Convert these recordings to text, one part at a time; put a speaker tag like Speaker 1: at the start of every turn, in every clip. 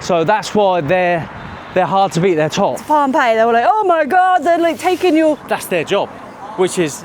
Speaker 1: So that's why they're hard to beat. They're top.
Speaker 2: Pompeii, they were like, oh my God, they're like taking your...
Speaker 1: That's their job, which is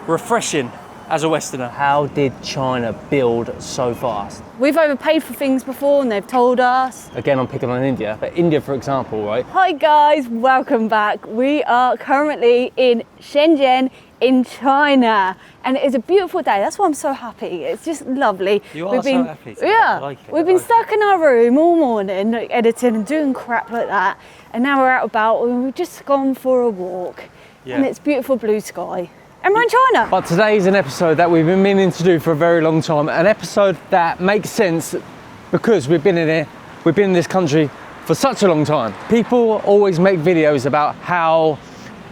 Speaker 1: refreshing as a Westerner. How did China build so fast?
Speaker 2: We've overpaid for things before and they've told us.
Speaker 1: Again, I'm picking on India, but India, for example, right?
Speaker 2: Hi guys, welcome back. We are currently in Shenzhen in China and it is a beautiful day. That's why I'm so happy. It's just lovely.
Speaker 1: You are so happy.
Speaker 2: Yeah,
Speaker 1: I like it.
Speaker 2: we've been stuck in our room all morning, like, editing and doing crap like that. And now we're out about and we've just gone for a walk.
Speaker 1: Yeah.
Speaker 2: And it's beautiful blue sky. And we're in China.
Speaker 1: But today is an episode that we've been meaning to do for a very long time. An episode that makes sense because we've been in this country for such a long time. People always make videos about how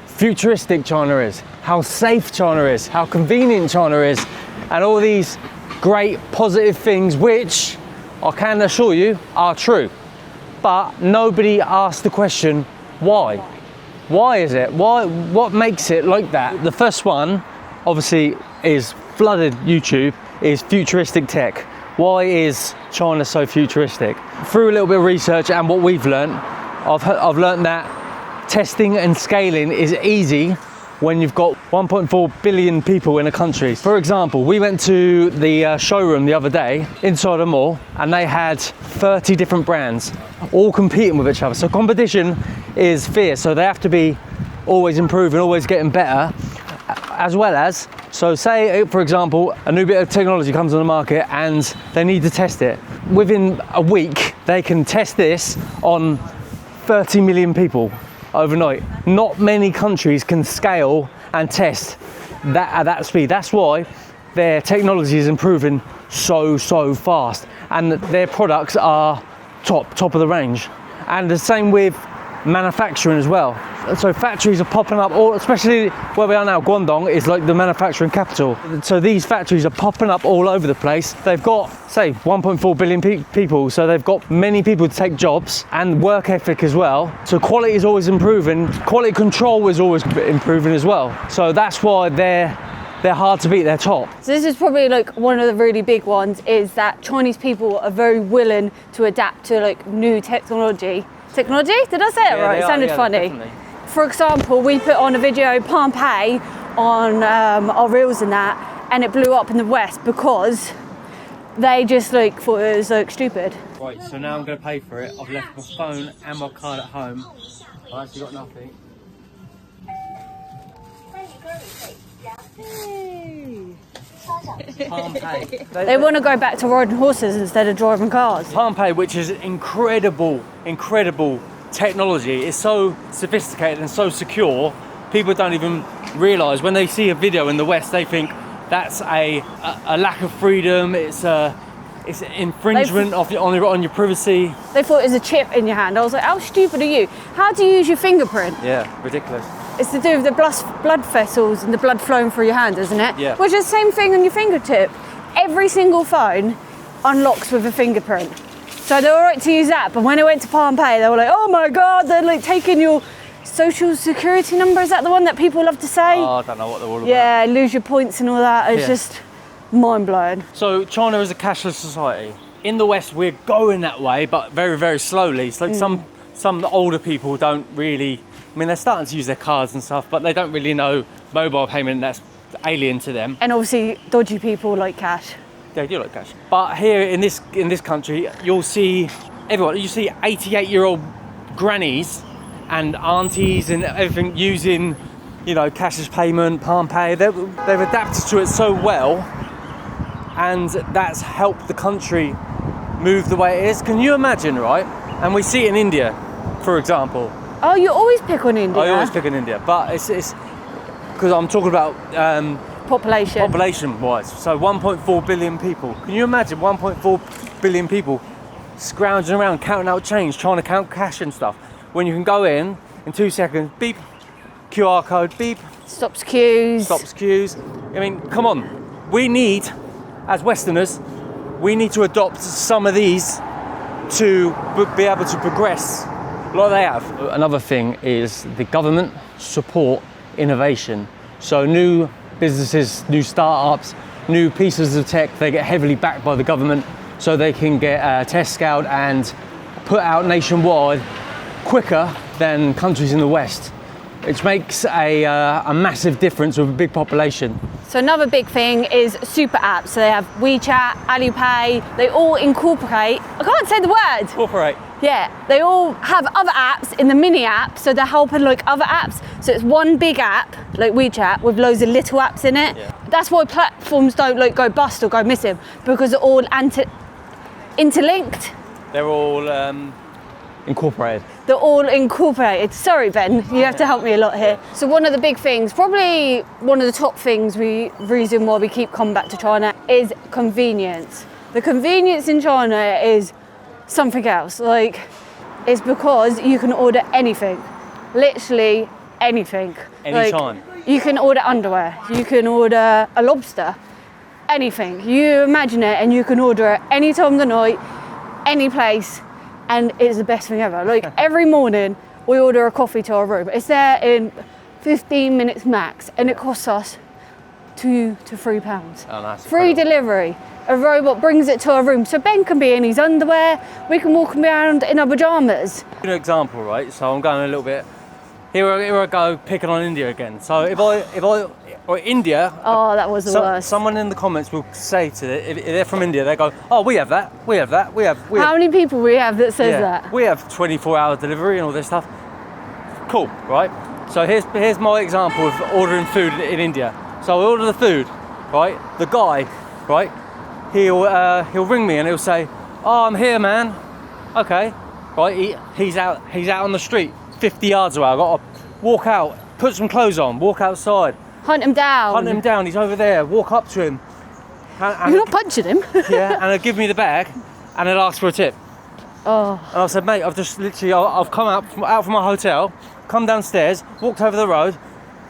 Speaker 1: futuristic China is, how safe China is, how convenient China is, and all these great positive things, which I can assure you are true. But nobody asked the question, why? Why is it? Why? What makes it like that? The first one, obviously, is flooded YouTube, is futuristic tech. Why is China so futuristic? Through a little bit of research and what we've learned, I've learned that testing and scaling is easy when you've got 1.4 billion people in a country. For example, we went to the showroom the other day inside a mall and they had 30 different brands all competing with each other. So competition is fierce, so they have to be always improving, always getting better, as well as, so say for example, a new bit of technology comes on the market and they need to test it. Within a week, they can test this on 30 million people overnight. Not many countries can scale and test that at that speed. That's why their technology is improving so fast, and their products are top of the range. And the same with manufacturing as well. So factories are popping up, especially where we are now. Guangdong is like the manufacturing capital. So these factories are popping up all over the place. They've got, say, 1.4 billion people, so they've got many people to take jobs, and work ethic as well. So quality is always improving. Quality control is always improving as well. So that's why they're hard to beat. They're top.
Speaker 2: So this is probably like one of the really big ones, is that Chinese people are very willing to adapt to like new technology. Technology? Did I say it right? It sounded funny. Definitely. For example, we put on a video Pompeii on our reels and that, and it blew up in the West because they just like thought it was like stupid.
Speaker 1: Right, so now I'm going to pay for it. I've left my phone and my card at home. I've actually got nothing. Pompeii.
Speaker 2: They want to go back to riding horses instead of driving cars.
Speaker 1: Pompeii, which is incredible technology, is so sophisticated and so secure. People don't even realise when they see a video in the West, they think that's a lack of freedom. It's an infringement on your privacy.
Speaker 2: They thought it was a chip in your hand. I was like, how stupid are you? How do you use your fingerprint?
Speaker 1: Yeah, ridiculous.
Speaker 2: It's to do with the blood vessels and the blood flowing through your hand, isn't it?
Speaker 1: Yeah.
Speaker 2: Which is the same thing on your fingertip. Every single phone unlocks with a fingerprint. So they were right to use that, but when I went to Pompeii, they were like, oh my God, they're like taking your social security number. Is that the one that people love to say?
Speaker 1: Oh, I don't know what they're all about.
Speaker 2: Yeah, lose your points and all that. It's just mind-blowing.
Speaker 1: So China is a cashless society. In the West, we're going that way, but very slowly. It's like some older people don't really, I mean, they're starting to use their cards and stuff, but they don't really know mobile payment. That's alien to them.
Speaker 2: And obviously, dodgy people like cash.
Speaker 1: They do like cash. But here in this country, you'll see everyone. You see 88-year-old grannies and aunties and everything using, cashless payment, Pompeii. They've adapted to it so well, and that's helped the country move the way it is. Can you imagine, right? And we see it in India, for example.
Speaker 2: Oh, you always pick on India.
Speaker 1: I always pick on India, but it's because I'm talking about population-wise. So 1.4 billion people. Can you imagine 1.4 billion people scrounging around, counting out change, trying to count cash and stuff? When you can go in 2 seconds, beep, QR code, beep.
Speaker 2: Stops queues.
Speaker 1: I mean, come on. We need, as Westerners, we need to adopt some of these to be able to progress like they have. Another thing is the government support innovation. So new businesses, new startups, new pieces of tech, they get heavily backed by the government so they can get test scaled and put out nationwide quicker than countries in the West, which makes a massive difference with a big population.
Speaker 2: So another big thing is super apps. So they have WeChat, Alipay, they all incorporate, I can't say the word.
Speaker 1: Incorporate.
Speaker 2: Yeah, they all have other apps in the mini app, so they're helping like other apps. So it's one big app, like WeChat, with loads of little apps in it. Yeah. That's why platforms don't like go bust or go missing, because they're all interlinked.
Speaker 1: They're all incorporated.
Speaker 2: They're all incorporated. Sorry, Ben, you have to help me a lot here. So one of the big things, probably one of the top things, reason why we keep coming back to China is convenience. The convenience in China is something else. Like, it's because you can order anything, literally anything.
Speaker 1: Anytime.
Speaker 2: Like, you can order underwear, you can order a lobster, anything. You imagine it and you can order it any time of the night, any place. And it's the best thing ever. Like every morning we order a coffee to our room. It's there in 15 minutes max, and it costs us £2 to £3.
Speaker 1: Oh, nice.
Speaker 2: Free delivery. A robot brings it to our room. So Ben can be in his underwear, we can walk around in our pajamas.
Speaker 1: Good example, right? So I'm going a little bit, here I go picking on India again. So if I or India.
Speaker 2: Oh, that was the worst.
Speaker 1: Someone in the comments will say to it, if they're from India, they go, oh, we have that. How
Speaker 2: many people we have that says that?
Speaker 1: We have 24-hour delivery and all this stuff. Cool, right? So here's my example of ordering food in India. So I order the food, right? The guy, right? He'll ring me and he'll say, oh, I'm here, man. Okay, right? He's out on the street, 50 yards away. I've got to walk out, put some clothes on, walk outside.
Speaker 2: Hunt him down.
Speaker 1: He's over there. Walk up to him.
Speaker 2: You're not punching him.
Speaker 1: Yeah, and he'll give me the bag, and he'll ask for a tip.
Speaker 2: Oh.
Speaker 1: And I said, mate, I've come out from my hotel, come downstairs, walked over the road,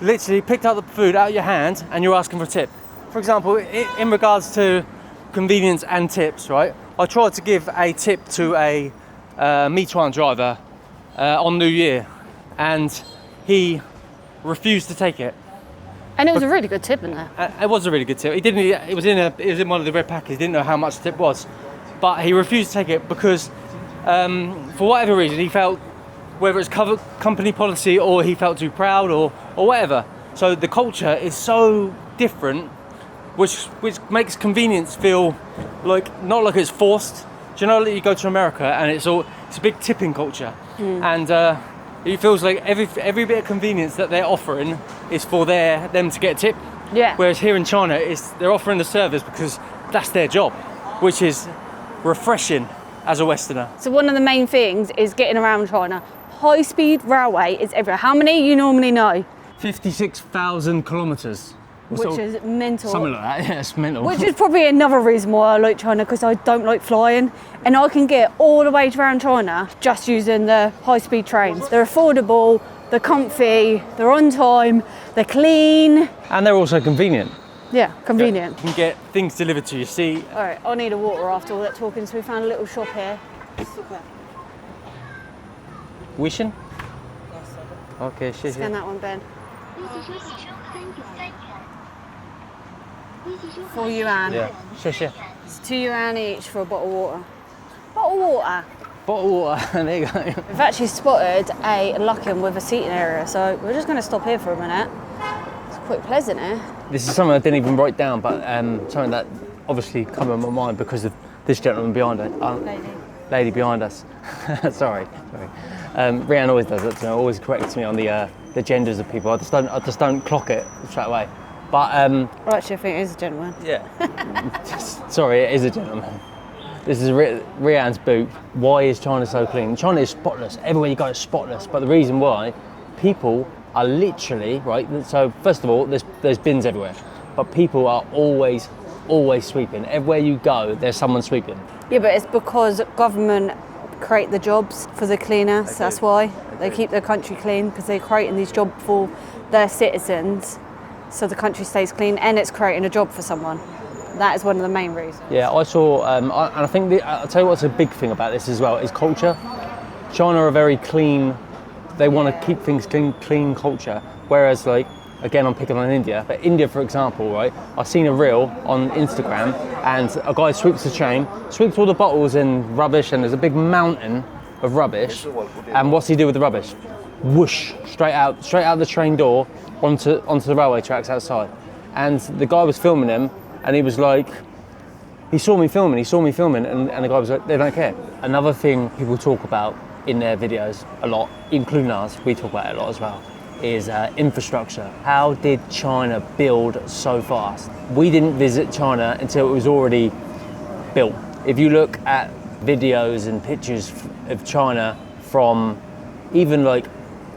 Speaker 1: literally picked up the food out of your hand, and you're asking for a tip. For example, in regards to convenience and tips, right? I tried to give a tip to a Meituan driver on New Year, and he refused to take it.
Speaker 2: And it was a really good tip in there.
Speaker 1: It was a really good tip. It was in one of the red packets. He didn't know how much the tip was, but he refused to take it because, for whatever reason, he felt, whether it's company policy or he felt too proud or whatever. So the culture is so different, which makes convenience feel like not like it's forced. Do you know that you go to America and it's a big tipping culture, and it feels like every bit of convenience that they're offering is for them to get a tip.
Speaker 2: Yeah.
Speaker 1: Whereas here in China, they're offering the service because that's their job, which is refreshing as a Westerner.
Speaker 2: So one of the main things is getting around China. High-speed railway is everywhere. How many you normally know?
Speaker 1: 56,000 kilometres.
Speaker 2: Which is mental.
Speaker 1: Something like that, yeah, it's mental.
Speaker 2: Which is probably another reason why I like China, because I don't like flying. And I can get all the way around China just using the high-speed trains. They're affordable, they're comfy, they're on time, they're clean.
Speaker 1: And they're also convenient.
Speaker 2: Yeah, convenient.
Speaker 1: You can get things delivered to your seat.
Speaker 2: All right, I need a water after all that talking, so we found a little shop here.
Speaker 1: Wishing? Okay, shit.
Speaker 2: Scan that one, Ben. 4 yuan.
Speaker 1: Yeah, sure.
Speaker 2: It's 2 yuan each for a bottle of water. Bottle of water.
Speaker 1: Bottle of water, there you go.
Speaker 2: We've actually spotted a luckin with a seating area, so we're just going to stop here for a minute. It's quite pleasant here.
Speaker 1: This is something I didn't even write down, but something that obviously come in my mind because of this gentleman behind us. Lady behind us. sorry. Rianne always does it, so always corrects me on the genders of people. I just don't clock it straight away. But
Speaker 2: well, actually, I think it is a gentleman.
Speaker 1: Yeah. Sorry, it is a gentleman. This is Rianne's boot. Why is China so clean? China is spotless. Everywhere you go is spotless. But the reason why, people are literally, right, so first of all, there's bins everywhere. But people are always sweeping. Everywhere you go, there's someone sweeping.
Speaker 2: Yeah, but it's because government create the jobs for the cleaners. That's why. They keep their country clean, because they're creating these jobs for their citizens. So the country stays clean, and it's creating a job for someone. That is one of the main reasons.
Speaker 1: Yeah, I saw, and I think, I'll tell you what's a big thing about this as well, is culture. China are very clean, they want to keep things clean culture. Whereas, like, again, I'm picking on India, but India, for example, right, I've seen a reel on Instagram, and a guy sweeps the chain, sweeps all the bottles and rubbish, and there's a big mountain of rubbish, and what's he do with the rubbish? Whoosh, straight out the train door onto the railway tracks outside. And the guy was filming him, and he was like, he saw me filming, and the guy was like, they don't care. Another thing people talk about in their videos a lot, including us, we talk about it a lot as well, is infrastructure. How did China build so fast? We didn't visit China until it was already built. If you look at videos and pictures of China from even like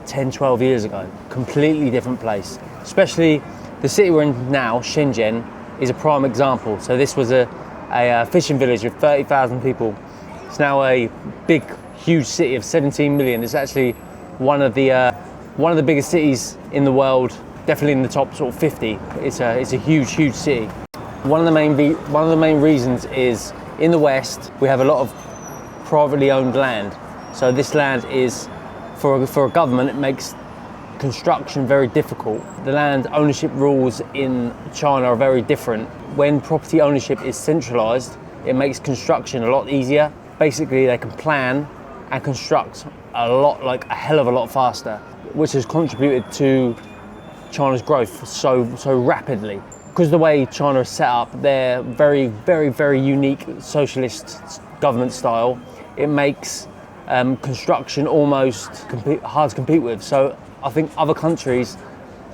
Speaker 1: 10, 12 years ago, completely different place. Especially the city we're in now, Shenzhen, is a prime example. So this was a fishing village with 30,000 people. It's now a big, huge city of 17 million. It's actually one of the biggest cities in the world, definitely in the top sort of 50. It's a huge, huge city. One of the main reasons is in the West we have a lot of privately owned land. So this land is for a government, it makes construction very difficult. The land ownership rules in China are very different. When property ownership is centralized, it makes construction a lot easier. Basically, they can plan and construct a hell of a lot faster, which has contributed to China's growth so rapidly. Because the way China is set up, they're very, very, very unique socialist government style. It makes construction almost hard to compete with. So I think other countries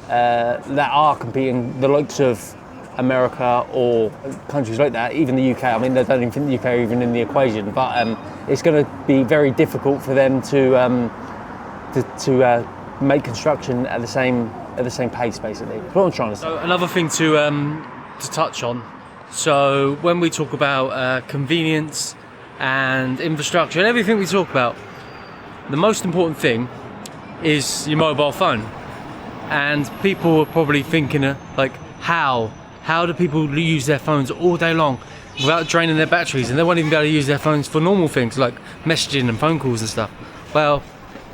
Speaker 1: that are competing, the likes of America or countries like that, even the UK, I mean, they don't even think the UK are even in the equation, but it's going to be very difficult for them to make construction at the same pace, basically. That's what I'm trying to say.
Speaker 3: So another thing to touch on. So when we talk about convenience and infrastructure and everything we talk about, the most important thing is your mobile phone. And people are probably thinking like, how do people use their phones all day long without draining their batteries, and they won't even be able to use their phones for normal things like messaging and phone calls and stuff? Well,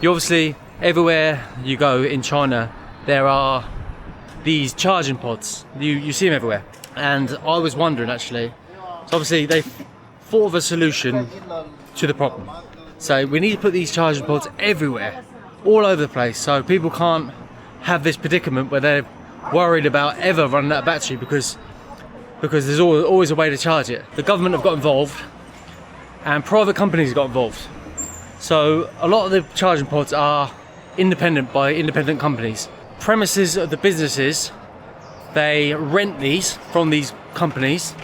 Speaker 3: you obviously, everywhere you go in China, there are these charging pods. You see them everywhere. And I was wondering actually, so obviously they thought of a solution to the problem. So we need to put these charging pods everywhere, all over the place, so people can't have this predicament where they're worried about ever running out of battery because there's always a way to charge it. The government have got involved and private companies got involved. So a lot of the charging pods are independent by independent companies. Premises of the businesses, they rent these from these companies,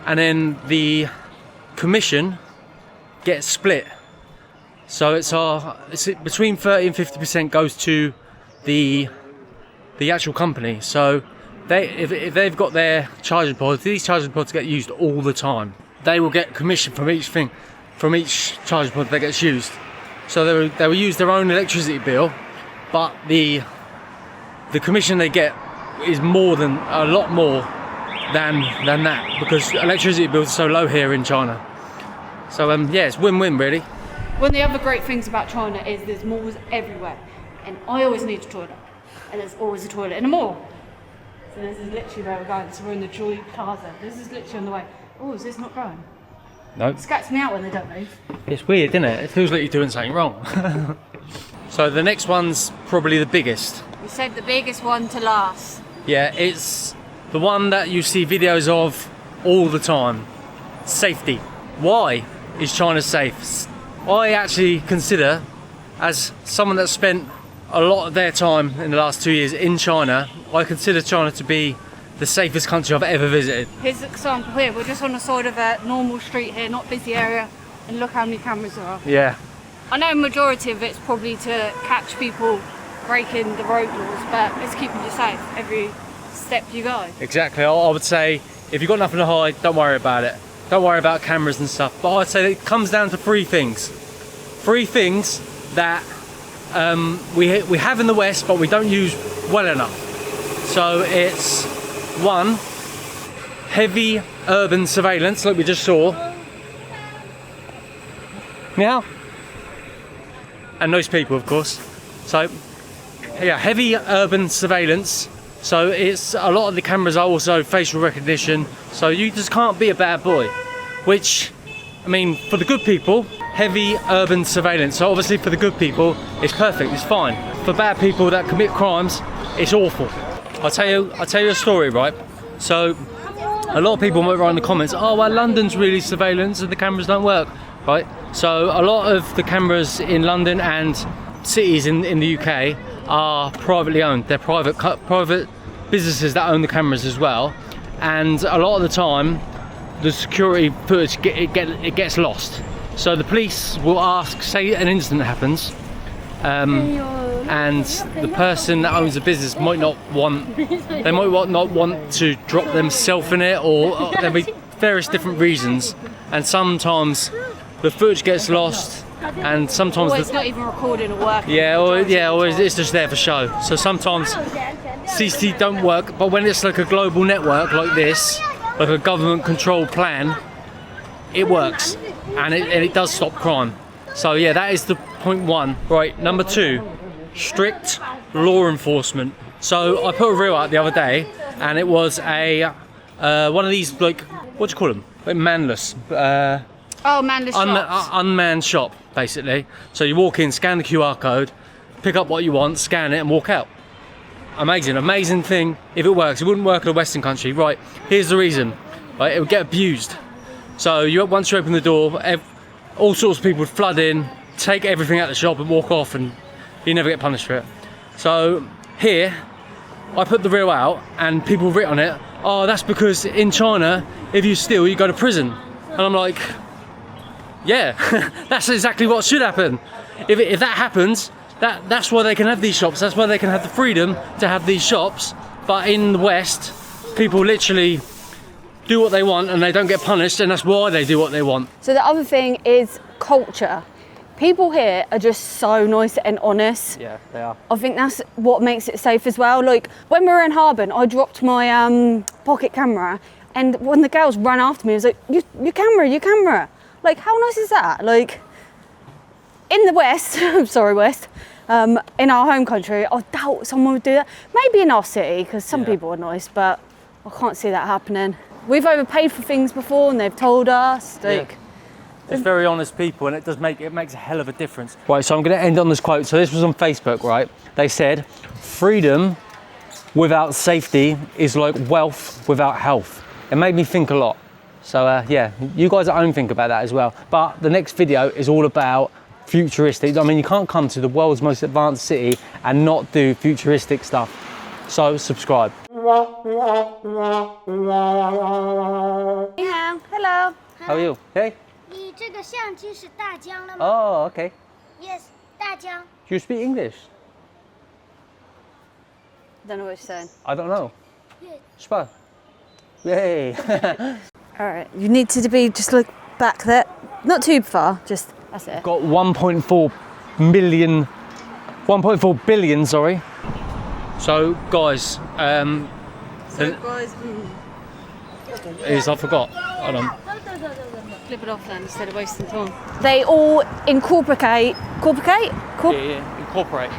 Speaker 3: and then the commission gets split. So it's between 30 and 50% goes to the actual company. So if they've got their charging pods, these charging pods get used all the time. They will get commission from each charging pod that gets used. So they will use their own electricity bill, but the commission they get is a lot more than that, because electricity bills are so low here in China. So yeah, it's win-win really.
Speaker 2: One of the other great things about China is there's malls everywhere, and I always need a toilet, and there's always a toilet in a mall. So this is literally where we're going. So we're in the Joy Plaza. This is literally on the way. Oh, is this not growing?
Speaker 1: No.
Speaker 2: It scats me out when they don't move.
Speaker 1: It's weird, isn't it? It feels like you're doing something wrong.
Speaker 3: So the next one's probably the biggest.
Speaker 2: We said the biggest one to last.
Speaker 3: Yeah, it's the one that you see videos of all the time. Safety. Why is China safe? I actually consider, as someone that's spent a lot of their time in the last 2 years in China, I consider China to be the safest country I've ever visited.
Speaker 2: Here's an example here. We're just on the side of a normal street here, not busy area, and look how many cameras there are.
Speaker 1: Yeah.
Speaker 2: I know a majority of it's probably to catch people breaking the road laws, but it's keeping you safe every step you go.
Speaker 3: Exactly. I would say if you've got nothing to hide, don't worry about it. Don't worry about cameras and stuff. But I'd say it comes down to three things. Three things that we have in the West, but we don't use well enough. So it's one, heavy urban surveillance, like we just saw. Meow. And those people, of course. So yeah, heavy urban surveillance. So it's a lot of the cameras are also facial recognition. So you just can't be a bad boy. Which, I mean, for the good people, heavy urban surveillance. So obviously for the good people, it's perfect, it's fine. For bad people that commit crimes, it's awful. I'll tell you a story, right? So a lot of people might write in the comments, oh well, London's really surveillance and the cameras don't work, right? So a lot of the cameras in London and cities in the UK are privately owned. They're private businesses that own the cameras as well, and a lot of the time the security footage it gets lost. So the police will ask, say an incident happens, and the person that owns the business might not want to drop themselves in it, or there'll be various different reasons, and sometimes the footage gets lost, and sometimes
Speaker 2: it's not even recorded or working.
Speaker 3: or it's just there for show. So sometimes CCTV don't work, but when it's like a global network like this, like a government controlled plan, it works, and it does stop crime. So yeah, that is the point one. Right, number two, strict law enforcement. So I put a reel out the other day, and it was a one of these, like, what do you call them? Like manless.
Speaker 2: Manless shops.
Speaker 3: Unmanned shop, basically. So you walk in, scan the QR code, pick up what you want, scan it, and walk out. Amazing thing if it works. It wouldn't work in a Western country. Right, here's the reason. Right, it would get abused. So once you open the door, all sorts of people would flood in, take everything out of the shop and walk off, and you never get punished for it. So here, I put the reel out, and people writ on it, oh, that's because in China, if you steal, you go to prison. And I'm like, yeah, that's exactly what should happen. If that happens, that's why they can have these shops. That's why they can have the freedom to have these shops. But in the West, people literally do what they want and they don't get punished, and that's why they do what they want.
Speaker 2: So the other thing is culture. People here are just so nice and honest.
Speaker 3: Yeah, they are.
Speaker 2: I think that's what makes it safe as well. Like when we were in Harborne, I dropped my pocket camera, and when the girls ran after me, I was like, your camera. Like, how nice is that? Like, in the West, I'm sorry, West, in our home country, I doubt someone would do that. Maybe in our city, because some people are nice, but I can't see that happening. We've overpaid for things before, and they've told us, like...
Speaker 3: It's very honest people, and it makes a hell of a difference. Right, so I'm going to end on this quote. So this was on Facebook, right? They said, freedom without safety is like wealth without health. It made me think a lot. So yeah, you guys at home think about that as well. But the next video is all about futuristic. I mean, you can't come to the world's most advanced city and not do futuristic stuff. So subscribe.
Speaker 2: Hello.
Speaker 3: How are you? Okay?
Speaker 4: 你这个相机是大疆的吗
Speaker 3: Oh, okay.
Speaker 4: Yes, 大疆。
Speaker 3: Do you speak English?
Speaker 2: Don't know what you're saying.
Speaker 3: I don't know.
Speaker 4: Yes.
Speaker 3: Spell. Yay.
Speaker 2: All right, you need to be just look back there. Not too far, just, that's it.
Speaker 3: Got 1.4 billion, sorry. So guys, I forgot. Hold on.
Speaker 2: Flip it off then instead of wasting time. They all incorporate.
Speaker 3: Yeah, incorporate.